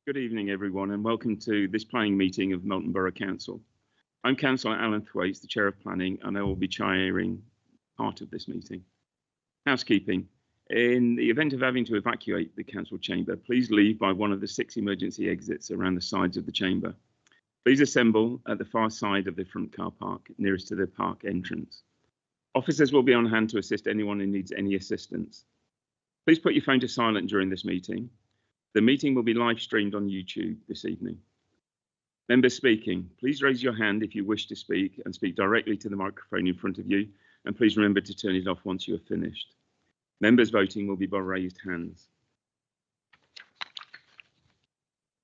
Good evening, everyone, and welcome to this planning meeting of Melton Borough Council. I'm Councillor Alan Thwaites, the Chair of Planning, and I will be chairing part of this meeting. Housekeeping. In the event of having to evacuate the council chamber, please leave by one of the 6 emergency exits around the sides of the chamber. Please assemble at the far side of the front car park, nearest to the park entrance. Officers will be on hand to assist anyone who needs any assistance. Please put your phone to silent during this meeting. The meeting will be live streamed on YouTube this evening. Members speaking, please raise your hand if you wish to speak and speak directly to the microphone in front of you, and please remember to turn it off once you are finished. Members voting will be by raised hands.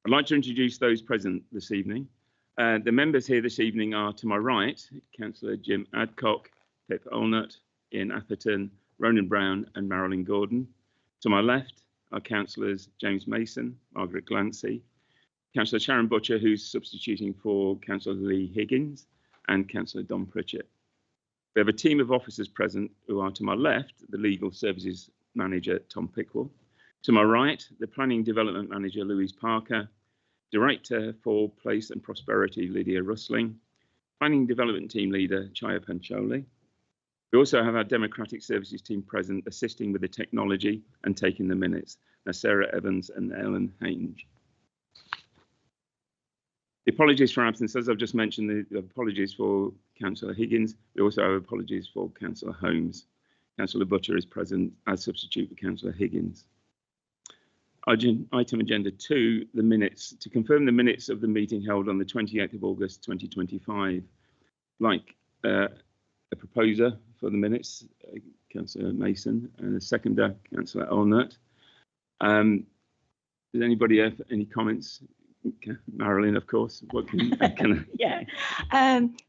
I'd like to introduce those present this evening. The members here this evening are, to my right, Councillor Jim Adcock, Pip Olnott, Ian Atherton, Ronan Brown and Marilyn Gordon. To my left are Councillors James Mason, Margaret Glancy, Councillor Sharon Butcher, who's substituting for Councillor Lee Higgins, and Councillor Don Pritchett. We have a team of officers present who are, to my left, the Legal Services Manager, Tom Pickwell. To my right, the Planning Development Manager, Louise Parker, Director for Place and Prosperity, Lydia Rustling, Planning Development Team Leader, Chaya Pancholi. We also have our Democratic Services team present, assisting with the technology and taking the minutes. Now, Sarah Evans and Ellen Hange. The apologies for absence, as I've just mentioned, the apologies for Councillor Higgins. We also have apologies for Councillor Holmes. Councillor Butcher is present as substitute for Councillor Higgins. Item agenda 2, the minutes. To confirm the minutes of the meeting held on the 28th of August 2025. Like a proposer for the minutes, Councillor Mason, and a seconder, Councillor Olnott. Does anybody have any comments? Marilyn, of course. What can I? Yeah.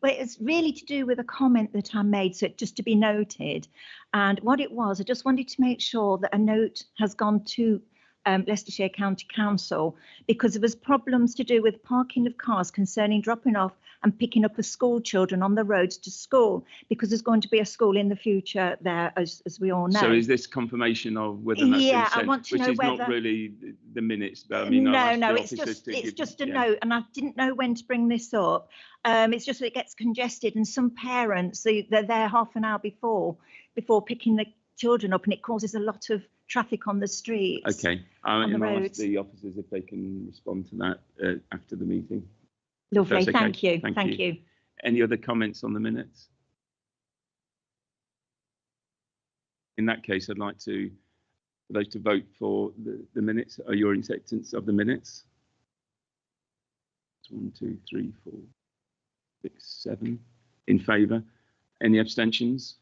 Well, it's really to do with a comment that I made, so just to be noted. And what it was, I just wanted to make sure that a note has gone to Leicestershire County Council, because there was problems to do with parking of cars concerning dropping off and picking up of school children on the roads to school, because there's going to be a school in the future there, as we all know. So is this confirmation of whether that's been sent, I want to know which is whether... not really the minutes, but I mean, no, it's just a note, and I didn't know when to bring this up. It's just that it gets congested, and some parents, they're there half an hour before picking the children up, and it causes a lot of traffic on the streets. Okay, and I'll ask the officers if they can respond to that after the meeting. Lovely, okay. Thank you. Any other comments on the minutes? In that case, I'd like to those to vote for the minutes. Are your acceptance of the minutes? 1, 2, 3, 4, 6, 7 in favour. Any abstentions?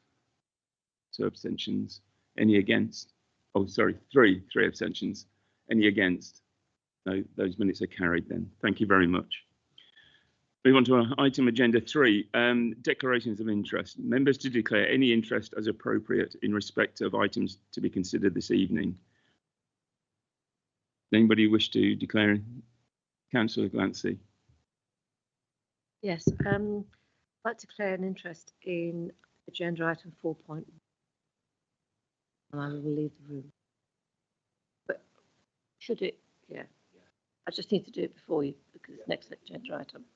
2 abstentions. Any against? Oh, sorry, three abstentions. Any against? No, those minutes are carried then. Thank you very much. Move on to item agenda 3, declarations of interest. Members to declare any interest as appropriate in respect of items to be considered this evening. Anybody wish to declare? Councillor Glancy. Yes, I'd like to declare an interest in agenda item 4.1. And I will leave the room. But should it? Yeah. I just need to do it before you, because it's next agenda item.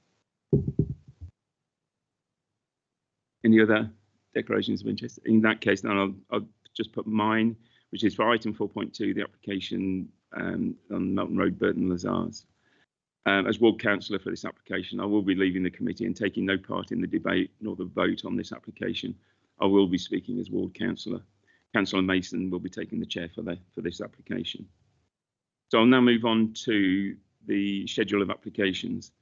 Any other declarations of interest? In that case, then I'll just put mine, which is for item 4.2, the application on Melton Road, Burton Lazars. As ward councillor for this application, I will be leaving the committee and taking no part in the debate nor the vote on this application. I will be speaking as ward councillor. Councillor Mason will be taking the chair for this application. So I'll now move on to the schedule of applications.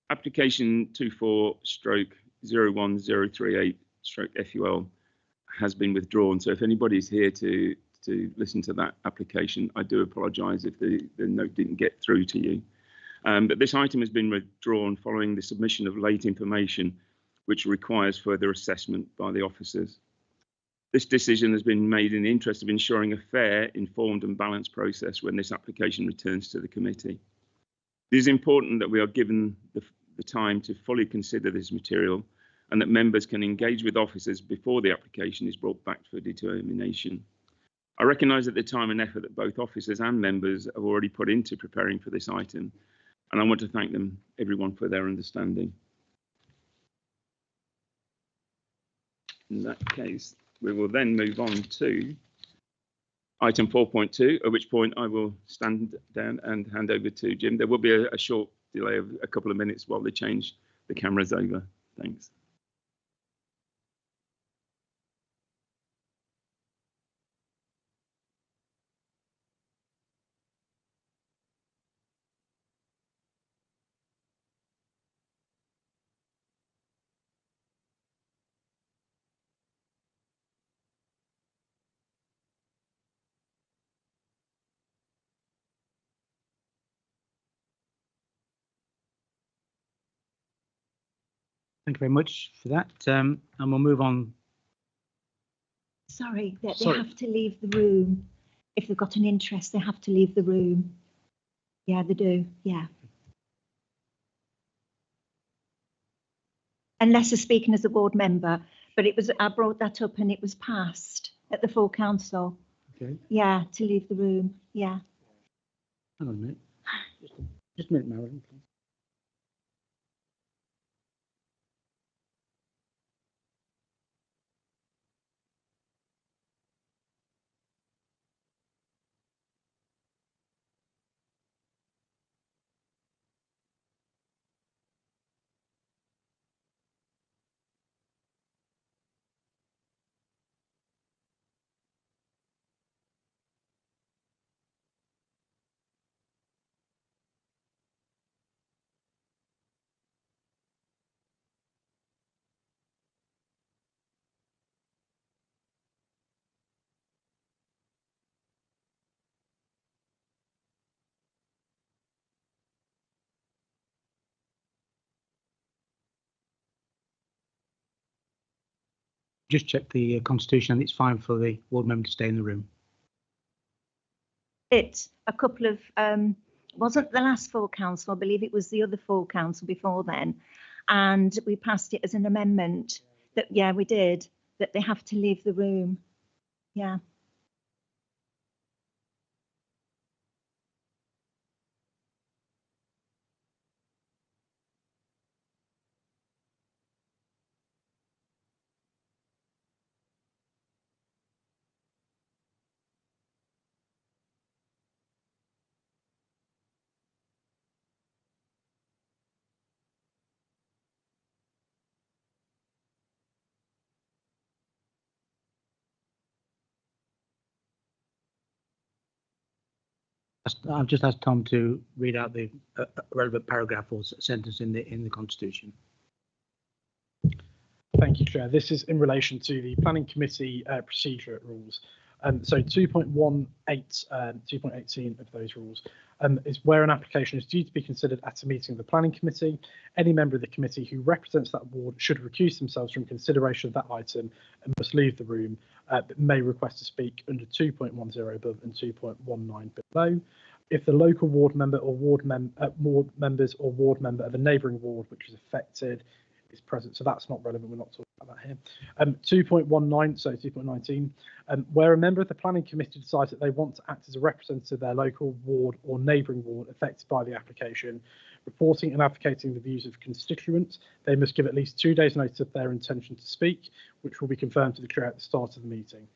Application 24/01038/FUL has been withdrawn. So if anybody is here to listen to that application, I do apologise if the note didn't get through to you. But this item has been withdrawn following the submission of late information, which requires further assessment by the officers. This decision has been made in the interest of ensuring a fair, informed and balanced process when this application returns to the committee. It is important that we are given the time to fully consider this material and that members can engage with officers before the application is brought back for determination. I recognise that the time and effort that both officers and members have already put into preparing for this item, and I want to thank them, everyone, for their understanding. In that case, we will then move on to item 4.2, at which point I will stand down and hand over to Jim. There will be a short delay of a couple of minutes while they change the cameras over. Thanks. Thank you very much for that. And we'll move on. Sorry, that they Sorry. have to leave the room. If they've got an interest, they have to leave the room. Yeah, they do. Yeah. Unless they're speaking as a board member, but I brought that up and it was passed at the full council. Okay. Yeah, to leave the room. Yeah. Hang on a minute. Just a minute, Marilyn. Please. Just check the constitution and it's fine for the ward member to stay in the room. It's a couple of, wasn't the last full council, I believe it was the other full council before then. And we passed it as an amendment that, yeah, we did, that they have to leave the room. Yeah. I've just asked Tom to read out the relevant paragraph or sentence in the constitution. Thank you, Chair. This is in relation to the Planning Committee procedure rules. So 2.18, 2.18 of those rules is where an application is due to be considered at a meeting of the Planning Committee. Any member of the committee who represents that ward should recuse themselves from consideration of that item and must leave the room, but may request to speak under 2.10 above and 2.19 below. If the local ward member or ward members or ward member of a neighbouring ward which is affected is present, so that's not relevant, we're not talking about that here. 2.19, so 2.19, where a member of the planning committee decides that they want to act as a representative of their local ward or neighbouring ward affected by the application, reporting and advocating the views of constituents, they must give at least 2 days notice of their intention to speak, which will be confirmed to the chair at the start of the meeting.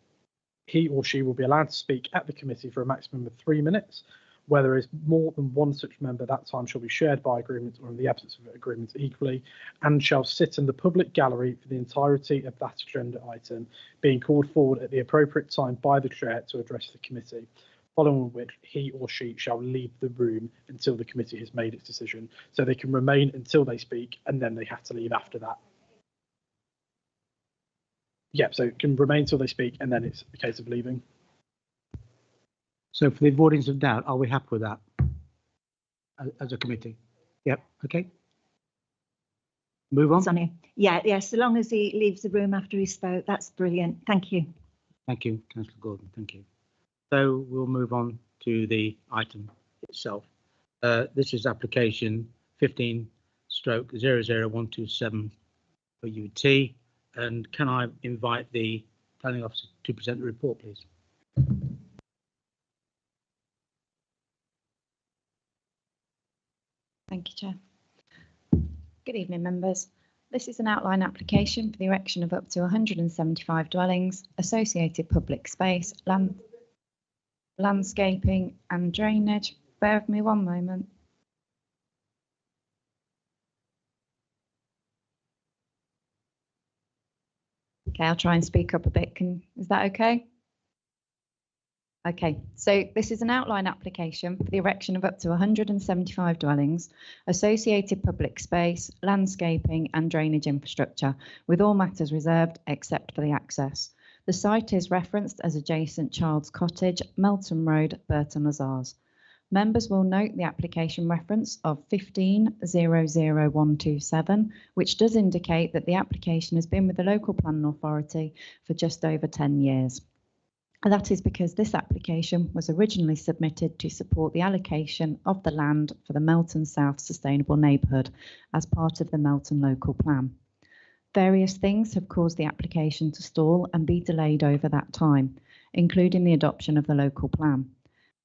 He or she will be allowed to speak at the committee for a maximum of 3 minutes. Where there is more than one such member, that time shall be shared by agreement or in the absence of agreement equally, and shall sit in the public gallery for the entirety of that agenda item, being called forward at the appropriate time by the chair to address the committee, following which he or she shall leave the room until the committee has made its decision. So they can remain until they speak, and then they have to leave after that. Yeah, so it can remain until they speak, and then it's a case of leaving. So for the avoidance of doubt, are we happy with that as a committee? Yep. Okay. Move on. Sonny. Yeah, so long as he leaves the room after he spoke, that's brilliant. Thank you. Thank you, Councillor Gordon. Thank you. So we'll move on to the item itself. This is application 15/00127 for UT. And can I invite the planning officer to present the report, please? Thank you, Chair. Good evening, members. This is an outline application for the erection of up to 175 dwellings, associated public space, landscaping and drainage. Bear with me one moment. Okay, I'll try and speak up a bit. Is that okay? Okay, so this is an outline application for the erection of up to 175 dwellings, associated public space, landscaping and drainage infrastructure, with all matters reserved except for the access. The site is referenced as adjacent Child's Cottage, Melton Road, Burton Les Arts. Members will note the application reference of 1500127, which does indicate that the application has been with the local planning authority for just over 10 years. That is because this application was originally submitted to support the allocation of the land for the Melton South Sustainable Neighbourhood as part of the Melton Local Plan. Various things have caused the application to stall and be delayed over that time, including the adoption of the local plan.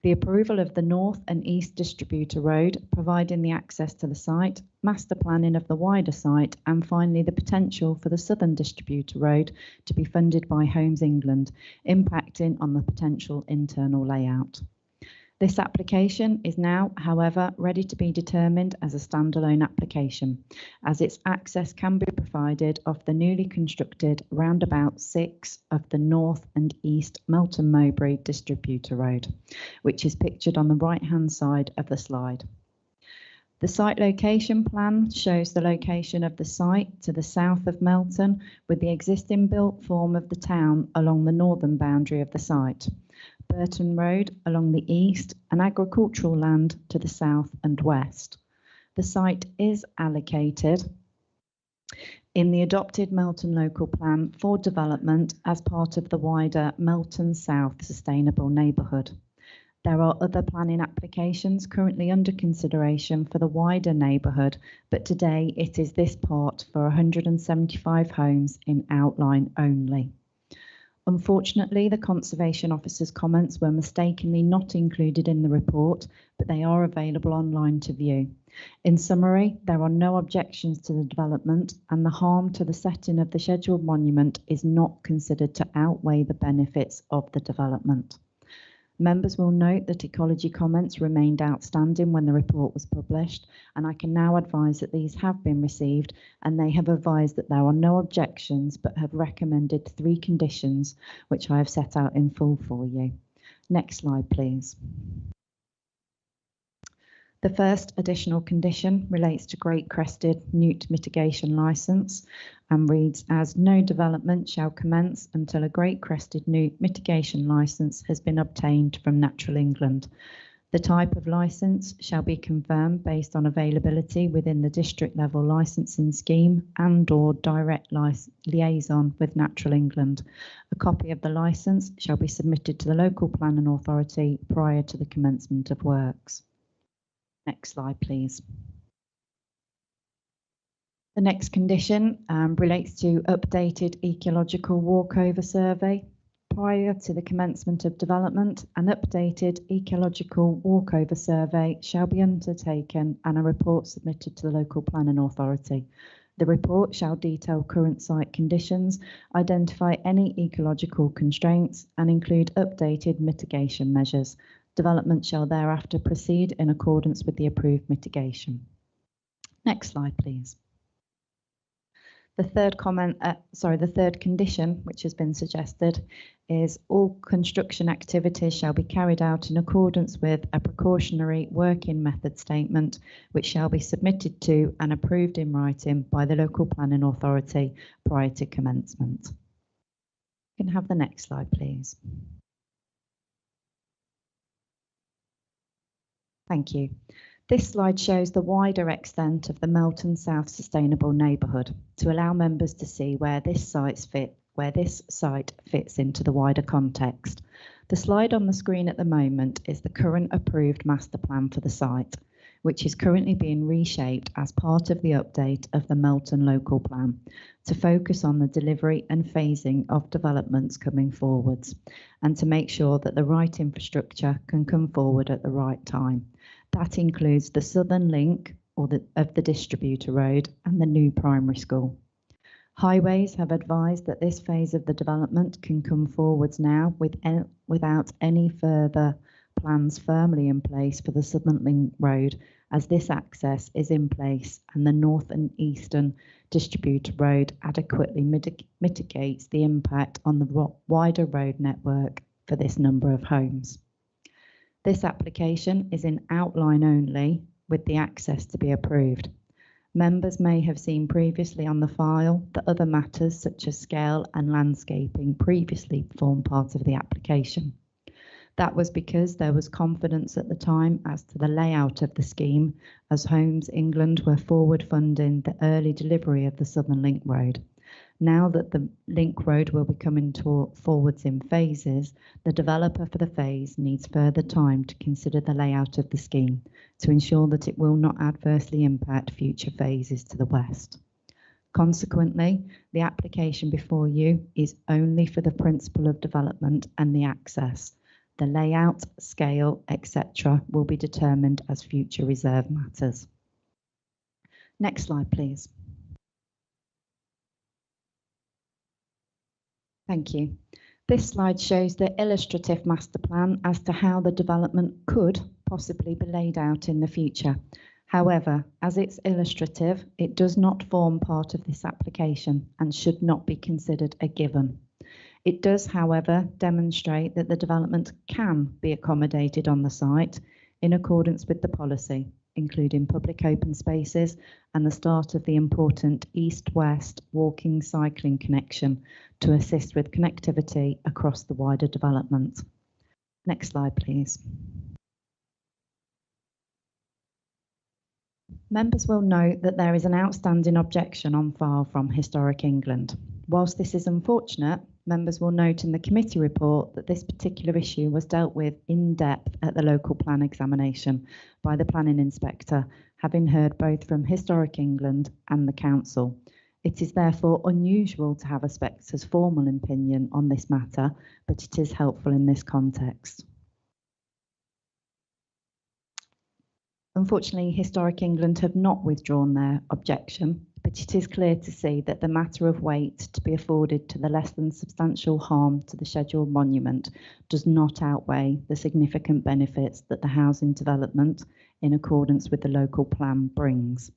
The approval of the North and East Distributor Road, providing the access to the site, master planning of the wider site, and finally the potential for the Southern Distributor Road to be funded by Homes England, impacting on the potential internal layout. This application is now, however, ready to be determined as a standalone application, as its access can be provided off the newly constructed roundabout 6 of the North and East Melton Mowbray Distributor Road, which is pictured on the right-hand side of the slide. The site location plan shows the location of the site to the south of Melton, with the existing built form of the town along the northern boundary of the site. Burton Road along the east and agricultural land to the south and west. The site is allocated in the adopted Melton Local Plan for development as part of the wider Melton South Sustainable Neighbourhood. There are other planning applications currently under consideration for the wider neighbourhood, but today it is this part for 175 homes in outline only. Unfortunately, the Conservation Officer's comments were mistakenly not included in the report, but they are available online to view. In summary, there are no objections to the development, and the harm to the setting of the scheduled monument is not considered to outweigh the benefits of the development. Members will note that ecology comments remained outstanding when the report was published, and I can now advise that these have been received, and they have advised that there are no objections but have recommended 3 conditions, which I have set out in full for you. Next slide, please. The first additional condition relates to Great Crested Newt Mitigation Licence and reads as no development shall commence until a Great Crested Newt Mitigation Licence has been obtained from Natural England. The type of licence shall be confirmed based on availability within the district level licensing scheme and/or direct liaison with Natural England. A copy of the licence shall be submitted to the local planning authority prior to the commencement of works. Next slide, please. The next condition relates to updated ecological walkover survey. Prior to the commencement of development, an updated ecological walkover survey shall be undertaken and a report submitted to the local planning authority. The report shall detail current site conditions, identify any ecological constraints, and include updated mitigation measures. Development shall thereafter proceed in accordance with the approved mitigation. Next slide, please. The third condition which has been suggested is all construction activities shall be carried out in accordance with a precautionary working method statement, which shall be submitted to and approved in writing by the local planning authority prior to commencement. You can have the next slide, please. Thank you. This slide shows the wider extent of the Melton South Sustainable Neighbourhood to allow members to see where this site fits into the wider context. The slide on the screen at the moment is the current approved master plan for the site, which is currently being reshaped as part of the update of the Melton Local Plan to focus on the delivery and phasing of developments coming forwards and to make sure that the right infrastructure can come forward at the right time. That includes the Southern Link, of the Distributor Road and the new primary school. Highways have advised that this phase of the development can come forwards now without any further plans firmly in place for the Southern Link Road, as this access is in place and the North and Eastern Distributor Road adequately mitigates the impact on the wider road network for this number of homes. This application is in outline only, with the access to be approved. Members may have seen previously on the file that other matters such as scale and landscaping previously formed part of the application. That was because there was confidence at the time as to the layout of the scheme, as Homes England were forward funding the early delivery of the Southern Link Road. Now that the Link Road will be coming forwards in phases, the developer for the phase needs further time to consider the layout of the scheme to ensure that it will not adversely impact future phases to the west. Consequently, the application before you is only for the principle of development and the access. The layout, scale, etc. will be determined as future reserve matters. Next slide, please. Thank you. This slide shows the illustrative master plan as to how the development could possibly be laid out in the future. However, as it's illustrative, it does not form part of this application and should not be considered a given. It does, however, demonstrate that the development can be accommodated on the site in accordance with the policy, including public open spaces and the start of the important east-west walking cycling connection to assist with connectivity across the wider development. Next slide, please. Members will note that there is an outstanding objection on file from Historic England. Whilst this is unfortunate, members will note in the committee report that this particular issue was dealt with in depth at the local plan examination by the planning inspector, having heard both from Historic England and the council. It is therefore unusual to have a Spector's formal opinion on this matter, but it is helpful in this context. Unfortunately, Historic England have not withdrawn their objection, but it is clear to see that the matter of weight to be afforded to the less than substantial harm to the scheduled monument does not outweigh the significant benefits that the housing development, in accordance with the local plan, brings.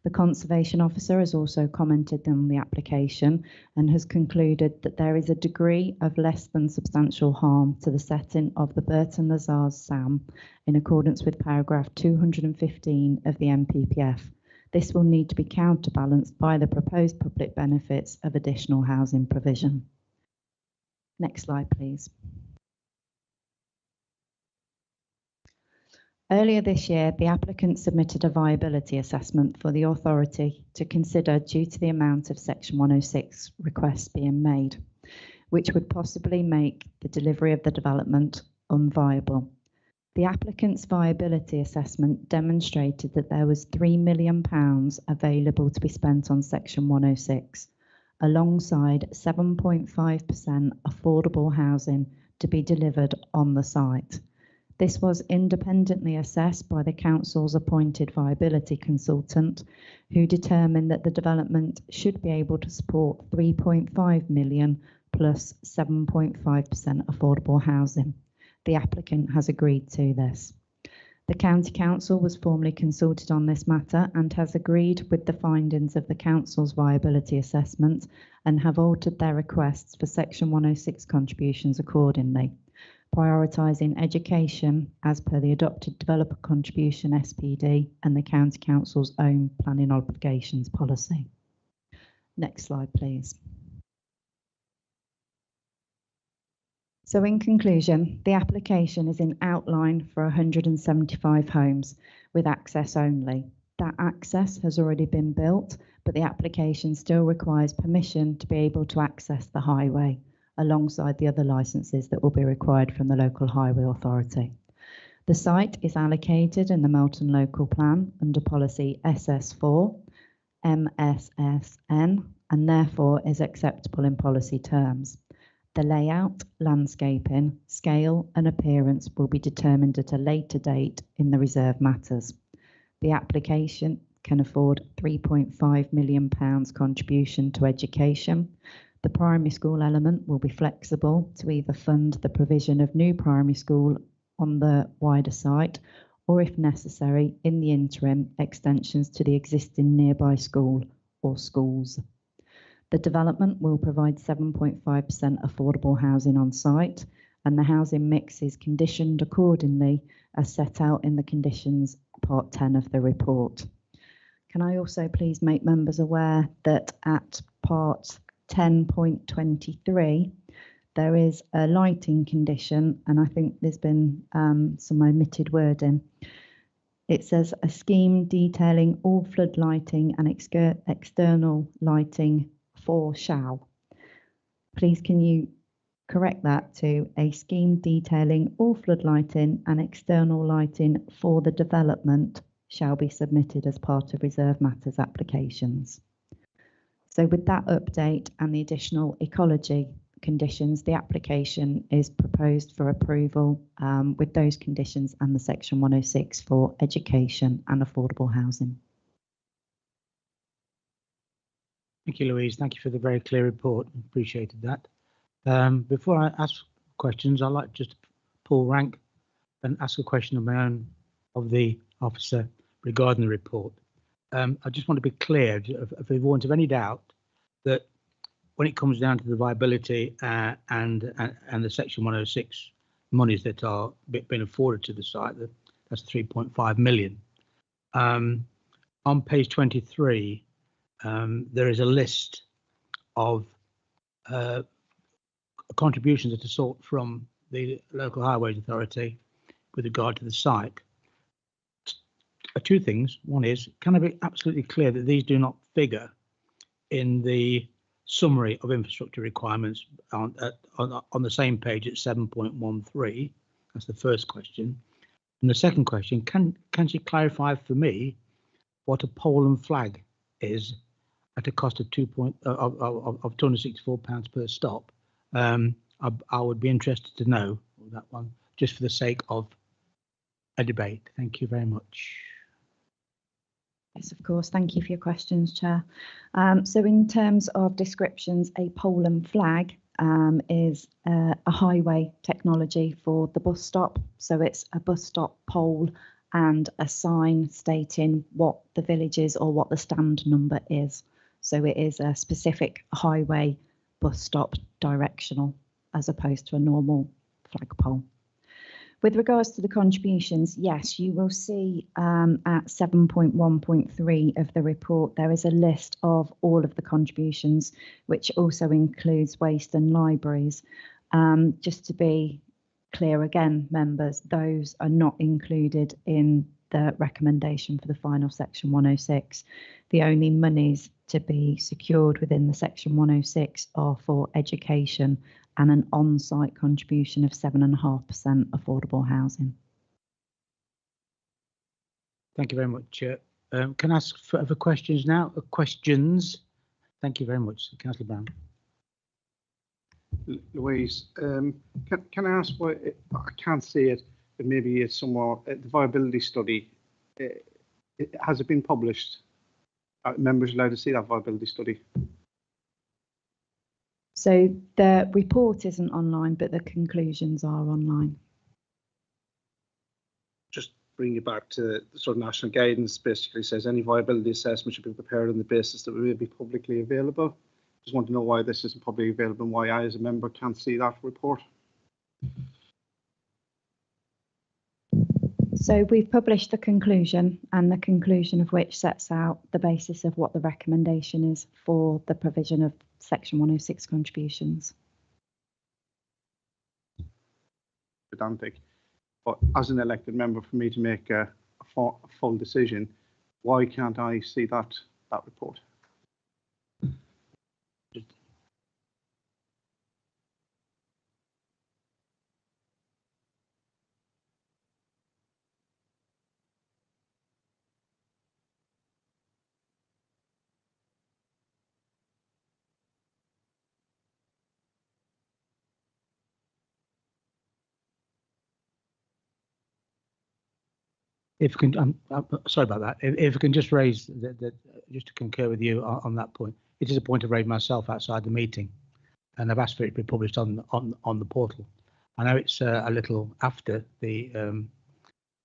The Conservation Officer has also commented on the application and has concluded that there is a degree of less than substantial harm to the setting of the Burton Lazars SAM in accordance with paragraph 215 of the NPPF. This will need to be counterbalanced by the proposed public benefits of additional housing provision. Next slide, please. Earlier this year, the applicant submitted a viability assessment for the authority to consider due to the amount of Section 106 requests being made, which would possibly make the delivery of the development unviable. The applicant's viability assessment demonstrated that there was £3 million available to be spent on Section 106, alongside 7.5% affordable housing to be delivered on the site. This was independently assessed by the council's appointed viability consultant, who determined that the development should be able to support 3.5 million plus 7.5% affordable housing. The applicant has agreed to this. The County Council was formally consulted on this matter and has agreed with the findings of the Council's viability assessment and have altered their requests for Section 106 contributions accordingly, prioritising education as per the adopted Developer Contribution SPD and the County Council's own planning obligations policy. Next slide, please. So in conclusion, the application is in outline for 175 homes with access only. That access has already been built, but the application still requires permission to be able to access the highway alongside the other licences that will be required from the local highway authority. The site is allocated in the Melton Local Plan under policy SS4, MSSN, and therefore is acceptable in policy terms. The layout, landscaping, scale and appearance will be determined at a later date in the reserve matters. The application can afford £3.5 million contribution to education. The primary school element will be flexible to either fund the provision of new primary school on the wider site, or if necessary, in the interim, extensions to the existing nearby school or schools. The development will provide 7.5% affordable housing on site, and the housing mix is conditioned accordingly as set out in the conditions part 10 of the report. Can I also please make members aware that at part 10.23 there is a lighting condition, and I think there's been some omitted wording. It says a scheme detailing all flood lighting and external lighting for shall. Please can you correct that to a scheme detailing all flood lighting and external lighting for the development shall be submitted as part of reserve matters applications. So with that update and the additional ecology conditions, the application is proposed for approval with those conditions and the section 106 for education and affordable housing. Thank you, Louise. Thank you for the very clear report. Appreciated that. Before I ask questions, I'd like just to pull rank and ask a question of my own of the officer regarding the report. I just want to be clear, if we want any doubt, that when it comes down to the viability and the section 106 monies that are being afforded to the site, that's 3.5 million. On page 23, there is a list of contributions that are sought from the local highways authority with regard to the site. Two things. One is, can I be absolutely clear that these do not figure in the summary of infrastructure requirements on the same page at 7.13? That's the first question. And the second question, can she clarify for me what a pole and flag is at a cost of £264 per stop? I would be interested to know that one, just for the sake of a debate. Thank you very much. Yes, of course. Thank you for your questions, Chair. So in terms of descriptions, a pole and flag is a highway technology for the bus stop. So it's a bus stop pole and a sign stating what the village is or what the stand number is. So it is a specific highway bus stop directional as opposed to a normal flagpole. With regards to the contributions, yes, you will see at 7.1.3 of the report, there is a list of all of the contributions, which also includes waste and libraries. Just to be clear again, members, those are not included in the recommendation for the final section 106. The only monies to be secured within the section 106 are for education and an on-site contribution of 7.5% affordable housing. Thank you very much, Chair. Can I ask for other questions now? Questions? Thank you very much, Councillor Brown. Louise, can I ask why I can't see it, but maybe it's somewhere, the viability study, has it been published? Are members allowed to see that viability study? So the report isn't online, but the conclusions are online. Just bring it back to the sort of national guidance, basically says any viability assessment should be prepared on the basis that it will be publicly available. Just want to know why this isn't publicly available and why I as a member can't see that report. So we've published the conclusion, and the conclusion of which sets out the basis of what the recommendation is for the provision of section 106 contributions. Pedantic, but as an elected member, for me to make a full decision, why can't I see that report? If you can, I'm sorry about that. If you can just raise just to concur with you on that point, it is a point I've raised myself outside the meeting, and I've asked for it to be published on the portal. I know it's a little after the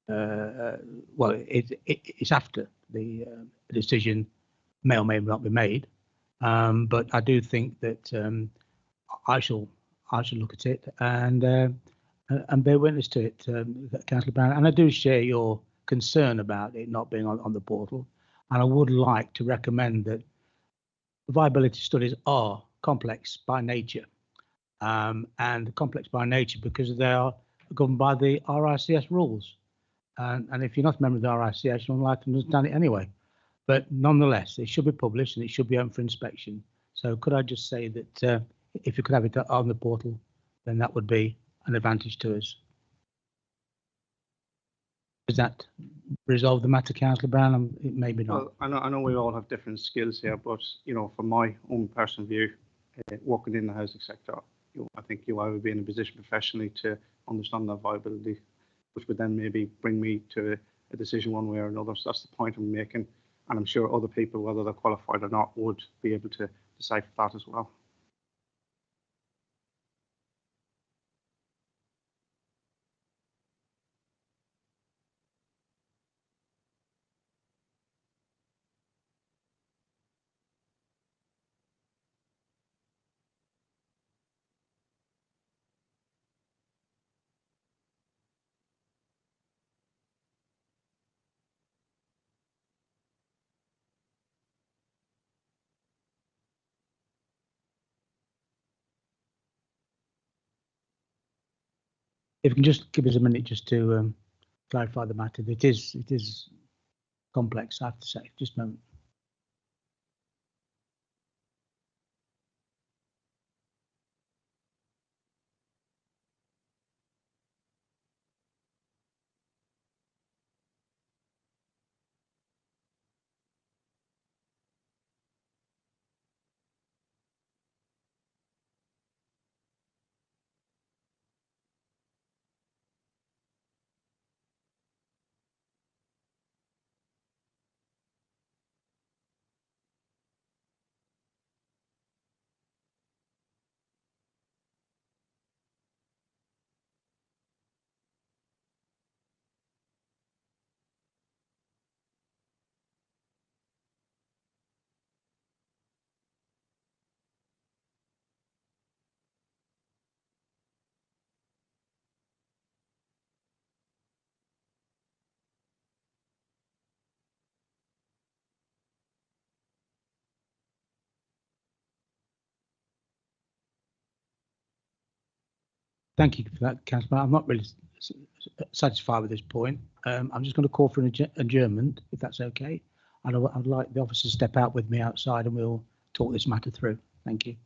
well, it's after the decision may or may not be made, but I do think that I shall look at it and bear witness to it, Councillor Brown. And I do share your concern about it not being on the portal, and I would like to recommend that viability studies are complex by nature, and complex by nature because they are governed by the RICS rules. And if you're not a member of the RICS, you're unlikely to understand it anyway. But nonetheless, it should be published and it should be open for inspection. So could I just say that if you could have it on the portal, then that would be an advantage to us. Does that resolve the matter, Councillor Brown? Maybe not. Well, I know we all have different skills here, but you know, from my own personal view, working in the housing sector, I think I would be in a position professionally to understand that viability, which would then maybe bring me to a decision one way or another. So that's the point I'm making, and I'm sure other people, whether they're qualified or not, would be able to decipher that as well. If you can just give us a minute just to clarify the matter. It is complex, I have to say. Just a moment. Thank you for that, Councillor. I'm not really satisfied with this point. I'm just going to call for an adjournment, if that's okay. And I'd like the officer to step out with me outside and we'll talk this matter through. Thank you.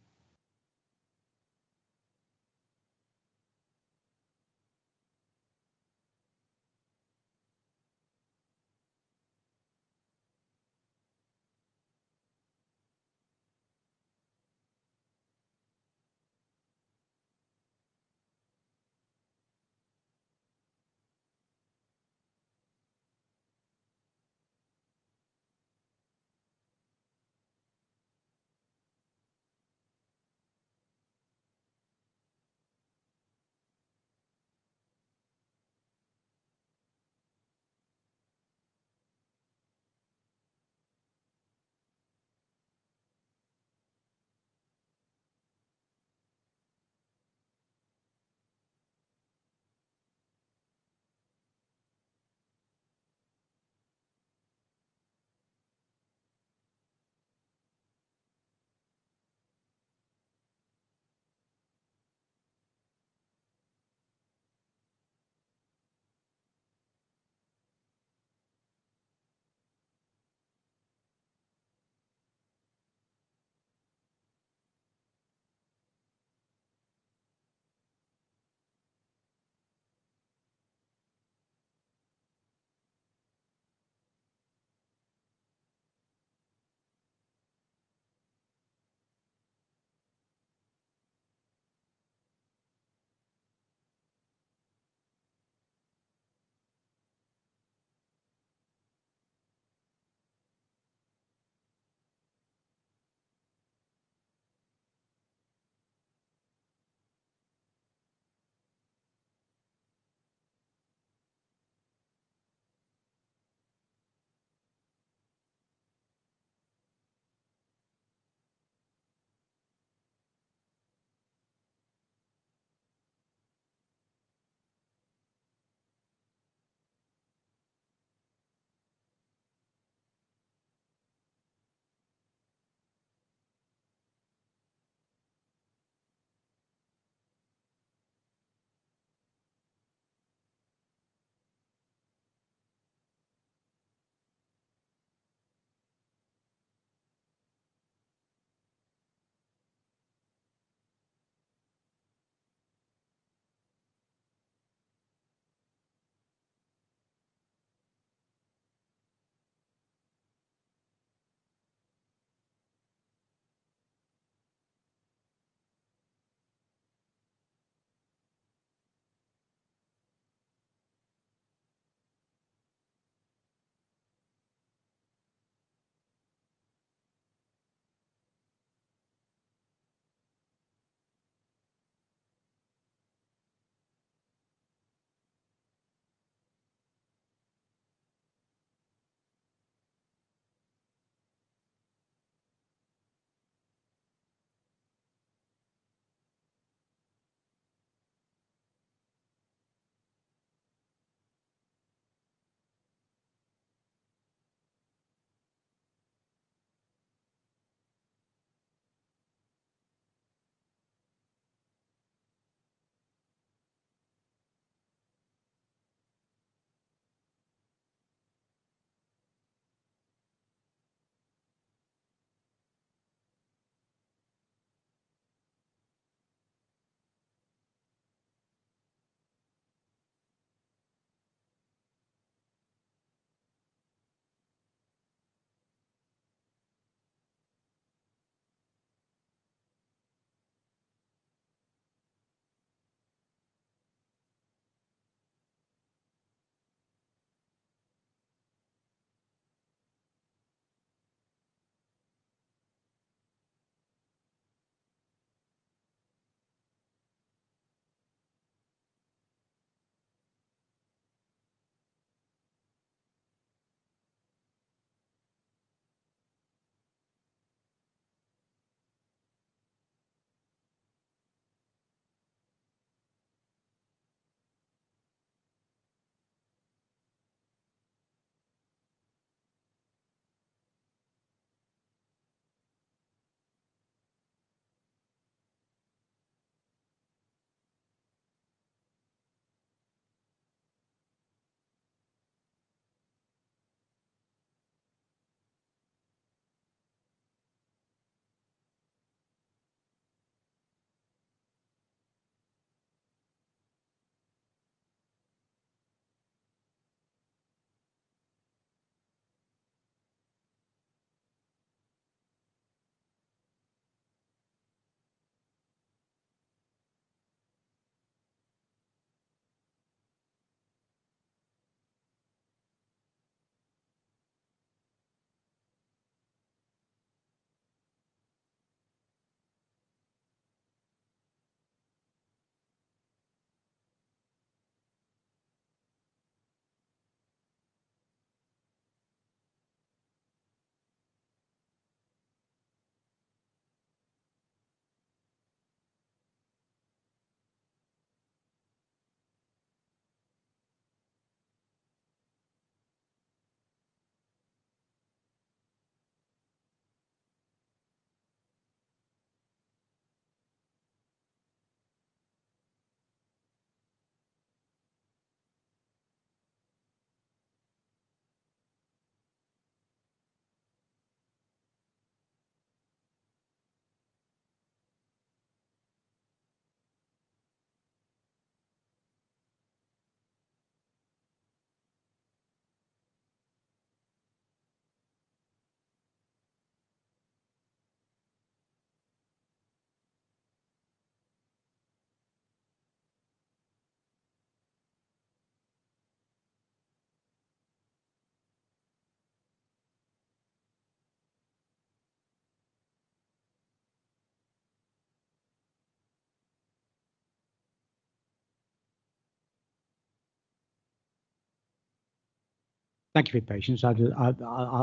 Thank you for your patience. I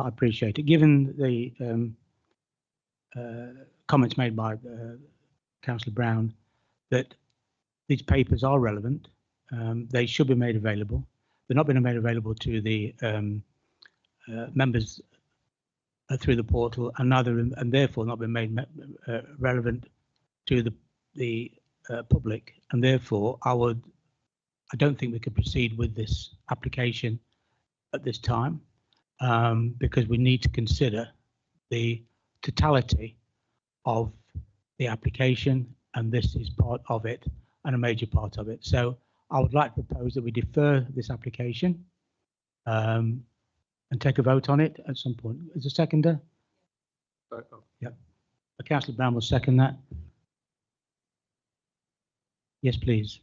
appreciate it. Given the comments made by Councillor Brown that these papers are relevant, they should be made available. They're not being made available to the members through the portal, and therefore not been made relevant to the public. And therefore, I don't think we could proceed with this application at this time, because we need to consider the totality of the application, and this is part of it and a major part of it. So I would like to propose that we defer this application and take a vote on it at some point. Is a seconder? Yep. Councillor Brown will second that. Yes, please.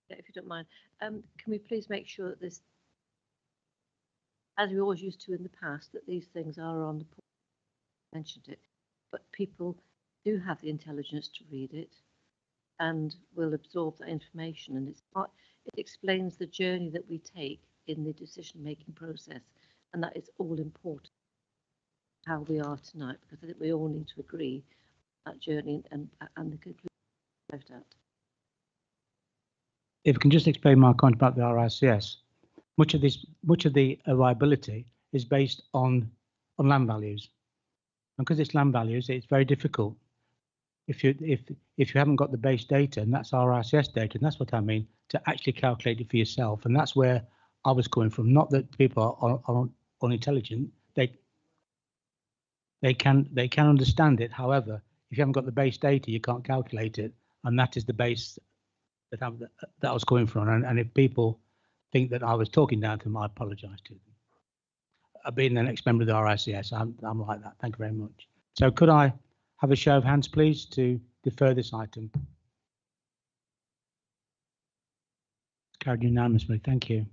If you don't mind, can we please make sure that this, as we always used to in the past, that these things are on the portal? Mentioned it, but people do have the intelligence to read it and will absorb that information, and it explains the journey that we take in the decision-making process, and that is all important how we are tonight, because I think we all need to agree that journey and the conclusion arrived at. If I can just explain my comment about the RICS, much of the viability is based on land values, and because it's land values, it's very difficult. If you haven't got the base data, and that's RICS data, and that's what I mean, to actually calculate it for yourself, and that's where I was coming from. Not that people are unintelligent; they can understand it. However, if you haven't got the base data, you can't calculate it, and that is the base that I was coming from. And if people think that I was talking down to them, I apologise to them. Being the next member of the RICS, I'm like that. Thank you very much. So could I have a show of hands, please, to defer this item? Carried unanimously. Thank you.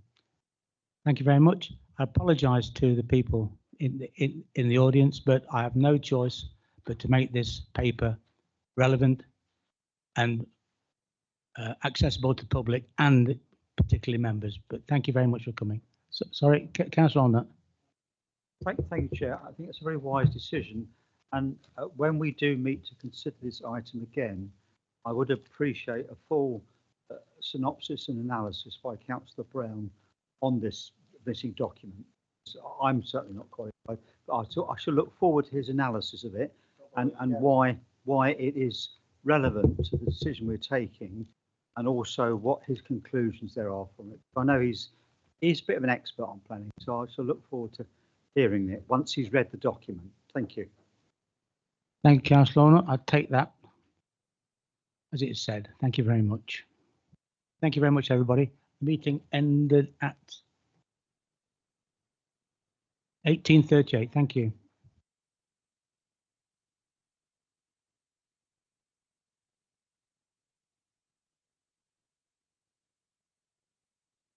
Thank you very much. I apologise to the people in the audience, but I have no choice but to make this paper relevant and accessible to the public and particularly members. But thank you very much for coming. So, sorry, Councillor Allnut. Thank you, Chair. I think it's a very wise decision. And when we do meet to consider this item again, I would appreciate a full synopsis and analysis by Councillor Brown on this missing document. So I'm certainly not qualified, but I shall look forward to his analysis of it and why it is relevant to the decision we're taking, and also what his conclusions there are from it. I know he's a bit of an expert on planning, so I shall look forward to hearing it once he's read the document. Thank you. Thank you, Councillor Allnut. I take that as it is said. Thank you very much. Thank you very much, everybody. The meeting ended at 18:38. Thank you.